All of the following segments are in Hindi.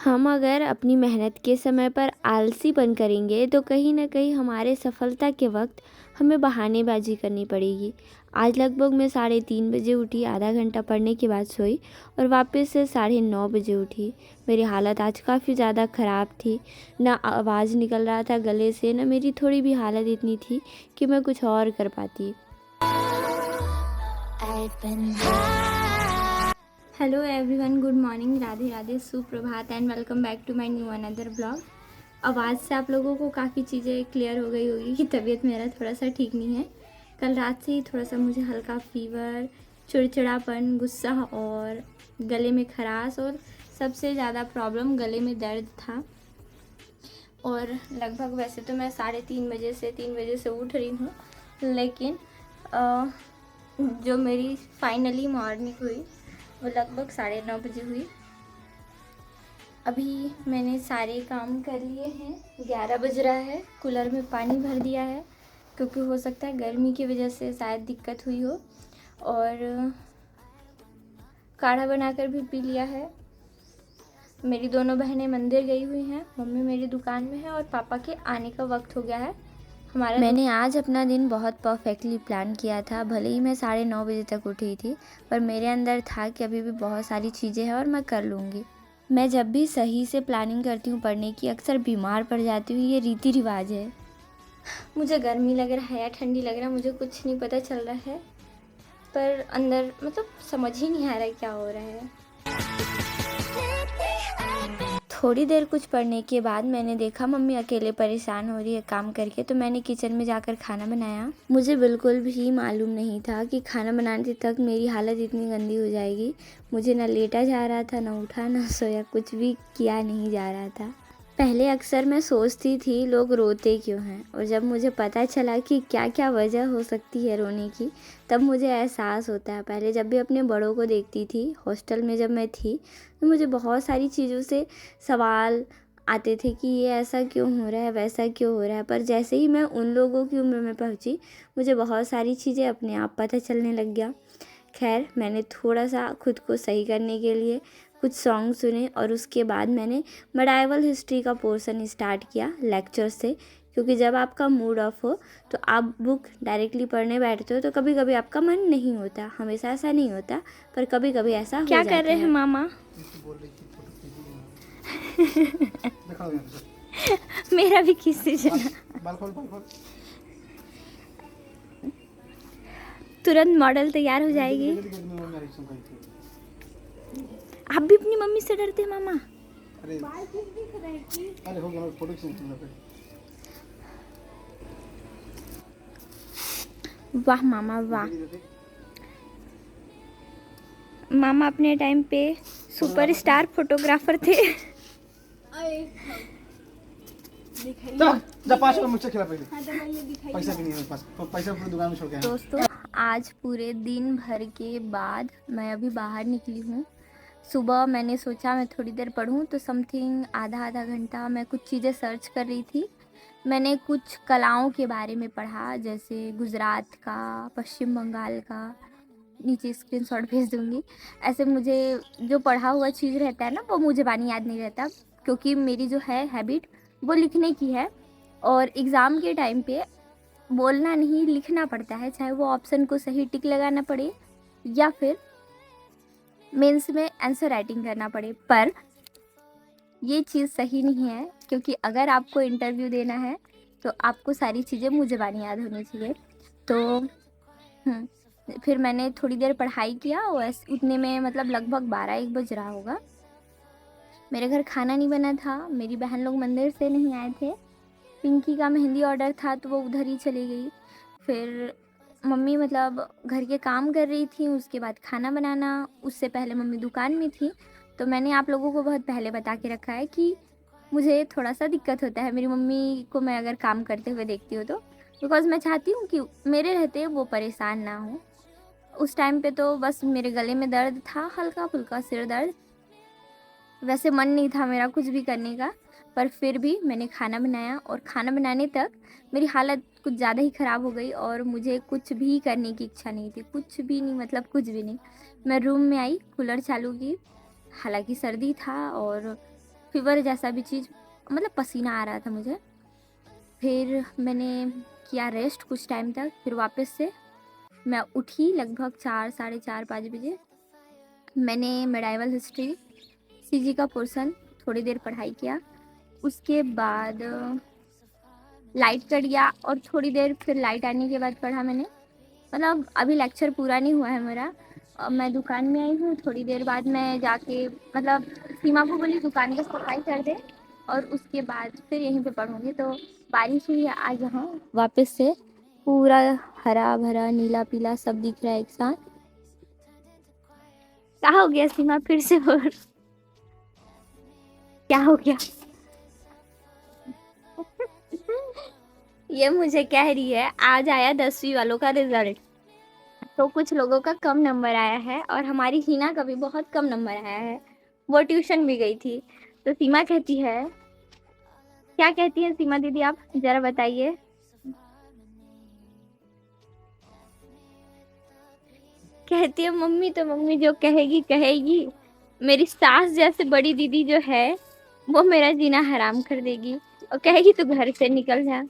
हम अगर अपनी मेहनत के समय पर आलसीपन करेंगे तो कहीं न कहीं हमारे सफलता के वक़्त हमें बहानेबाज़ी करनी पड़ेगी। आज लगभग मैं 3:30 बजे उठी, आधा घंटा पढ़ने के बाद सोई और वापस से 9:30 बजे उठी। मेरी हालत आज काफ़ी ज़्यादा ख़राब थी, ना आवाज़ निकल रहा था गले से, ना मेरी थोड़ी भी हालत इतनी थी कि मैं कुछ और कर पाती। Hello everyone, good morning, Radhe Radhe, सुप्रभात and welcome back to my new another blog. आवाज़ से आप लोगों को काफ़ी चीज़ें क्लियर हो गई होगी कि तबीयत मेरा थोड़ा सा ठीक नहीं है। कल रात से ही थोड़ा सा मुझे हल्का फीवर, चिड़चिड़ापन, गुस्सा और गले में खराश और सबसे ज़्यादा प्रॉब्लम गले में दर्द था। और लगभग वैसे तो मैं 3 बजे से उठ रही हूँ, लेकिन जो मेरी फाइनली मॉर्निंग हुई वो लगभग 9:30 बजे हुई। अभी मैंने सारे काम कर लिए हैं, 11 बज रहा है। कूलर में पानी भर दिया है क्योंकि हो सकता है गर्मी की वजह से शायद दिक्कत हुई हो, और काढ़ा बनाकर भी पी लिया है। मेरी दोनों बहनें मंदिर गई हुई हैं, मम्मी मेरी दुकान में है और पापा के आने का वक्त हो गया है। मैंने आज अपना दिन बहुत परफेक्टली प्लान किया था। भले ही मैं 9:30 बजे तक उठी थी, पर मेरे अंदर था कि अभी भी बहुत सारी चीज़ें हैं और मैं कर लूँगी। मैं जब भी सही से प्लानिंग करती हूँ पढ़ने की, अक्सर बीमार पड़ जाती हूँ। ये रीति रिवाज है। मुझे गर्मी लग रहा है या ठंडी लग रहा है, मुझे कुछ नहीं पता चल रहा है, पर अंदर मतलब समझ ही नहीं आ रहा है क्या हो रहा है। थोड़ी देर कुछ पढ़ने के बाद मैंने देखा मम्मी अकेले परेशान हो रही है काम करके, तो मैंने किचन में जाकर खाना बनाया। मुझे बिल्कुल भी मालूम नहीं था कि खाना बनाने तक मेरी हालत इतनी गंदी हो जाएगी। मुझे ना लेटा जा रहा था, ना उठा, ना सोया, कुछ भी किया नहीं जा रहा था। पहले अक्सर मैं सोचती थी लोग रोते क्यों हैं, और जब मुझे पता चला कि क्या क्या वजह हो सकती है रोने की, तब मुझे एहसास होता है। पहले जब भी अपने बड़ों को देखती थी, हॉस्टल में जब मैं थी, तो मुझे बहुत सारी चीज़ों से सवाल आते थे कि ये ऐसा क्यों हो रहा है, वैसा क्यों हो रहा है। पर जैसे ही मैं उन लोगों की उम्र में पहुंची, मुझे बहुत सारी चीज़ें अपने आप पता चलने लग गया। खैर, मैंने थोड़ा सा खुद को सही करने के लिए कुछ सॉन्ग सुने और उसके बाद मैंने मेडाइवल हिस्ट्री का पोर्शन स्टार्ट किया लेक्चर से, क्योंकि जब आपका मूड ऑफ हो तो आप बुक डायरेक्टली पढ़ने बैठते हो तो कभी कभी आपका मन नहीं होता। हमेशा ऐसा नहीं होता, पर कभी कभी ऐसा हो जाता है। क्या कर रहे हैं मामा? मेरा भी खींच दीजिए। तुरंत मॉडल तैयार हो जाएगी। आप भी अपनी मम्मी से डरते हैं मामा? अरे हो गया, फोटो खींच। वाह मामा वाह। मामा अपने टाइम पे सुपरस्टार फोटोग्राफर थे। दोस्तों, आज पूरे दिन भर के बाद मैं अभी बाहर निकली हूँ। सुबह मैंने सोचा मैं थोड़ी देर पढूं, तो समथिंग आधा घंटा मैं कुछ चीज़ें सर्च कर रही थी। मैंने कुछ कलाओं के बारे में पढ़ा, जैसे गुजरात का, पश्चिम बंगाल का। नीचे स्क्रीनशॉट भेज दूँगी। ऐसे मुझे जो पढ़ा हुआ चीज़ रहता है ना, वो मुझे बानी याद नहीं रहता, क्योंकि मेरी जो है हैबिट वो लिखने की है, और एग्ज़ाम के टाइम पे बोलना नहीं लिखना पड़ता है, चाहे वो ऑप्शन को सही टिक लगाना पड़े या फिर मेंस में आंसर राइटिंग करना पड़े। पर ये चीज़ सही नहीं है, क्योंकि अगर आपको इंटरव्यू देना है तो आपको सारी चीज़ें मुँह ज़बानी याद होनी चाहिए। तो फिर मैंने थोड़ी देर पढ़ाई किया, और उतने में मतलब लगभग 12-1 बज रहा होगा। मेरे घर खाना नहीं बना था, मेरी बहन लोग मंदिर से नहीं आए थे। पिंकी का मेहंदी ऑर्डर था तो वो उधर ही चली गई। फिर मम्मी मतलब घर के काम कर रही थी, उसके बाद खाना बनाना, उससे पहले मम्मी दुकान में थी। तो मैंने आप लोगों को बहुत पहले बता के रखा है कि मुझे थोड़ा सा दिक्कत होता है मेरी मम्मी को मैं अगर काम करते हुए देखती हूँ तो, बिकॉज़ मैं चाहती हूँ कि मेरे रहते वो परेशान ना हो। उस टाइम पे तो बस मेरे गले में दर्द था, हल्का फुल्का सिर दर्द। वैसे मन नहीं था मेरा कुछ भी करने का, पर फिर भी मैंने खाना बनाया, और खाना बनाने तक मेरी हालत कुछ ज़्यादा ही ख़राब हो गई और मुझे कुछ भी करने की इच्छा नहीं थी, कुछ भी नहीं, मतलब कुछ भी नहीं। मैं रूम में आई, कूलर चालू की, हालांकि सर्दी था, और फीवर जैसा भी चीज़, मतलब पसीना आ रहा था मुझे। फिर मैंने किया रेस्ट कुछ टाइम तक, फिर वापस से मैं उठी लगभग 4, साढ़े 4, 5 बजे। मैंने मेडाइवल हिस्ट्री सीजी का पोर्शन थोड़ी देर पढ़ाई किया। उसके बाद लाइट कट गया और थोड़ी देर फिर लाइट आने के बाद पढ़ा मैंने। मतलब अभी लेक्चर पूरा नहीं हुआ है मेरा। अब मैं दुकान में आई हूँ, थोड़ी देर बाद मैं जाके मतलब सीमा को बोली दुकान की सफाई कर दे और उसके बाद फिर यहीं पे पढ़ूंगी। तो बारिश हुई है आज यहाँ वापस से, पूरा हरा भरा नीला पीला सब दिख रहा है एक साथ। क्या हो गया सीमा, फिर से बोल, क्या हो गया? ये मुझे कह रही है आज आया 10वीं वालों का रिजल्ट, तो कुछ लोगों का कम नंबर आया है और हमारी हिना का भी बहुत कम नंबर आया है। वो ट्यूशन भी गई थी। तो सीमा कहती है, क्या कहती है सीमा दीदी, आप जरा बताइए। कहती है मम्मी तो मम्मी जो कहेगी कहेगी, मेरी सास जैसे बड़ी दीदी जो है वो मेरा जीना हराम कर देगी और कहेगी तू घर से निकल जा।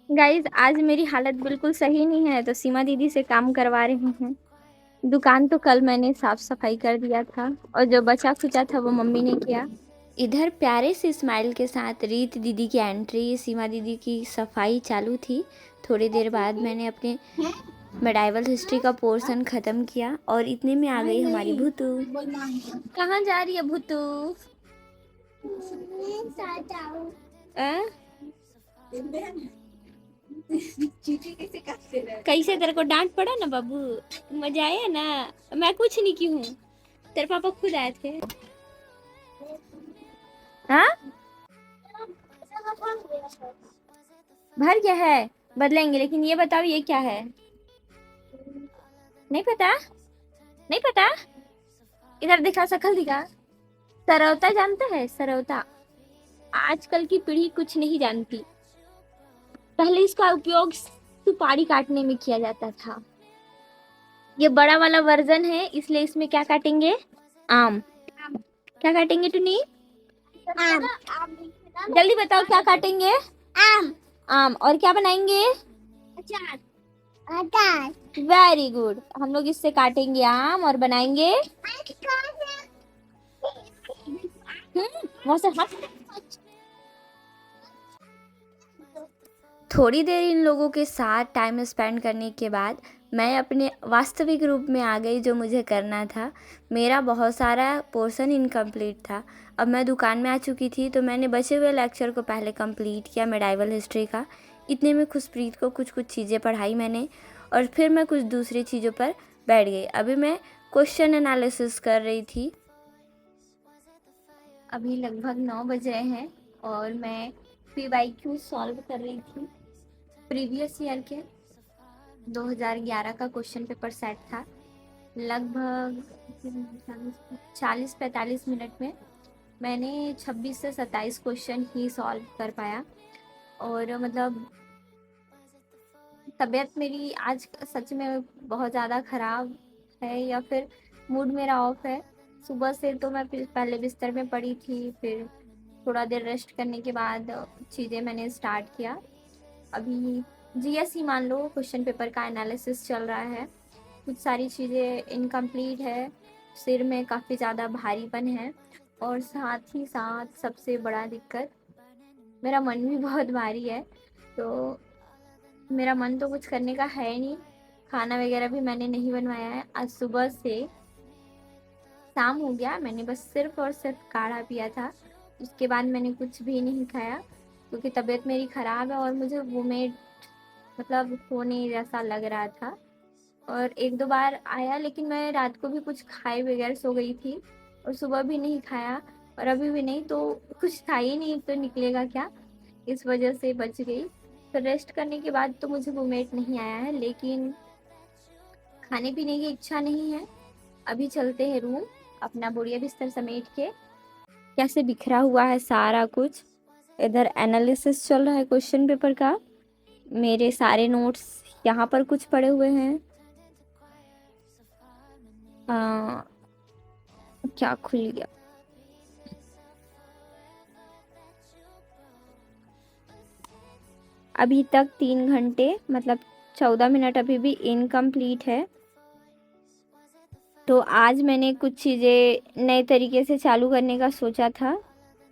गाइज आज मेरी हालत बिल्कुल सही नहीं है, तो सीमा दीदी से काम करवा रही हैं। दुकान तो कल मैंने साफ सफाई कर दिया था और जो बचा खुचा था वो मम्मी ने किया। इधर प्यारे से स्माइल के साथ रीत दीदी की एंट्री, सीमा दीदी की सफाई चालू थी। थोड़ी देर बाद मैंने अपने मेडाइवल हिस्ट्री का पोर्शन ख़त्म किया और इतने में आ गई हमारी भूतू। कहाँ जा रही है भूतू? कैसे तेरे को डांट पड़ा ना बाबू? मजा आया ना? मैं कुछ नहीं की हूँ, तेरे पापा खुद आए थे। हाँ भर क्या है, बदलेंगे, लेकिन ये बताओ ये क्या है? नहीं पता? नहीं पता? इधर दिखा, शक्ल दिखा। सरौता जानता है? सरौता आजकल की पीढ़ी कुछ नहीं जानती। पहले इसका उपयोग सुपारी काटने में किया जाता था। ये बड़ा वाला वर्जन है, इसलिए इसमें क्या काटेंगे? आम। क्या काटेंगे टुनी? आम। जल्दी बताओ क्या काटेंगे? आम। आम। और क्या बनाएंगे? अचार। अचार। Very good. हम लोग इससे काटेंगे आम और बनाएंगे वहां से थोड़ी देर इन लोगों के साथ टाइम स्पेंड करने के बाद मैं अपने वास्तविक रूप में आ गई, जो मुझे करना था। मेरा बहुत सारा पोर्शन इनकम्प्लीट था। अब मैं दुकान में आ चुकी थी, तो मैंने बचे हुए लेक्चर को पहले कंप्लीट किया मेडाइवल हिस्ट्री का। इतने में खुशप्रीत को कुछ कुछ चीज़ें पढ़ाई मैंने और फिर मैं कुछ दूसरी चीज़ों पर बैठ गई। अभी मैं क्वेश्चन एनालिसिस कर रही थी। अभी लगभग 9 बज रहे हैं और मैं PYQ सॉल्व कर रही थी। प्रीवियस ईयर के 2011 का क्वेश्चन पेपर सेट था। लगभग 40-45 मिनट में मैंने 26 से 27 क्वेश्चन ही सॉल्व कर पाया। और मतलब तबीयत मेरी आज सच में बहुत ज़्यादा ख़राब है, या फिर मूड मेरा ऑफ है। सुबह से तो मैं पहले बिस्तर में पड़ी थी, फिर थोड़ा देर रेस्ट करने के बाद चीज़ें मैंने स्टार्ट किया। अभी GS ही मान लो क्वेश्चन पेपर का एनालिसिस चल रहा है। कुछ सारी चीज़ें इनकम्प्लीट है, सिर में काफ़ी ज़्यादा भारीपन है और साथ ही साथ सबसे बड़ा दिक्कत मेरा मन भी बहुत भारी है। तो मेरा मन तो कुछ करने का है नहीं। खाना वगैरह भी मैंने नहीं बनवाया है। आज सुबह से शाम हो गया, मैंने बस सिर्फ और सिर्फ काढ़ा पिया था। उसके बाद मैंने कुछ भी नहीं खाया क्योंकि तबीयत मेरी ख़राब है और मुझे वोमिट मतलब होने जैसा लग रहा था। और 1-2 बार आया, लेकिन मैं रात को भी कुछ खाए बगैर सो गई थी और सुबह भी नहीं खाया और अभी भी नहीं, तो कुछ था ही नहीं तो निकलेगा क्या, इस वजह से बच गई। तो रेस्ट करने के बाद तो मुझे वोमिट नहीं आया है, लेकिन खाने पीने की इच्छा नहीं है। अभी चलते हैं रूम, अपना बोरिया बिस्तर समेट के। कैसे बिखरा हुआ है सारा कुछ। इधर एनालिसिस चल रहा है क्वेश्चन पेपर का। मेरे सारे नोट्स यहाँ पर कुछ पड़े हुए हैं। क्या खुल गया। अभी तक 3 घंटे मतलब 14 मिनट अभी भी इनकम्प्लीट है। तो आज मैंने कुछ चीज़ें नए तरीके से चालू करने का सोचा था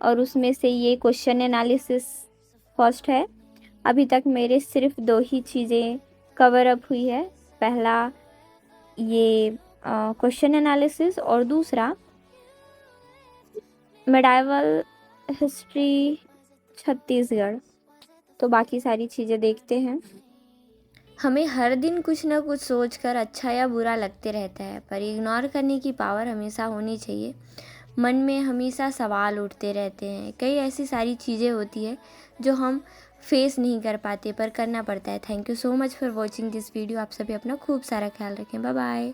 और उसमें से ये क्वेश्चन एनालिसिस फर्स्ट है। अभी तक मेरे सिर्फ 2 ही चीज़ें कवर अप हुई है। पहला ये क्वेश्चन एनालिसिस और दूसरा मेडाइवल हिस्ट्री छत्तीसगढ़। तो बाकी सारी चीज़ें देखते हैं। हमें हर दिन कुछ ना कुछ सोचकर अच्छा या बुरा लगते रहता है, पर इग्नोर करने की पावर हमेशा होनी चाहिए। मन में हमेशा सवाल उठते रहते हैं, कई ऐसी सारी चीज़ें होती है जो हम फेस नहीं कर पाते पर करना पड़ता है। Thank you so much for watching this video. आप सभी अपना खूब सारा ख्याल रखें। Bye bye.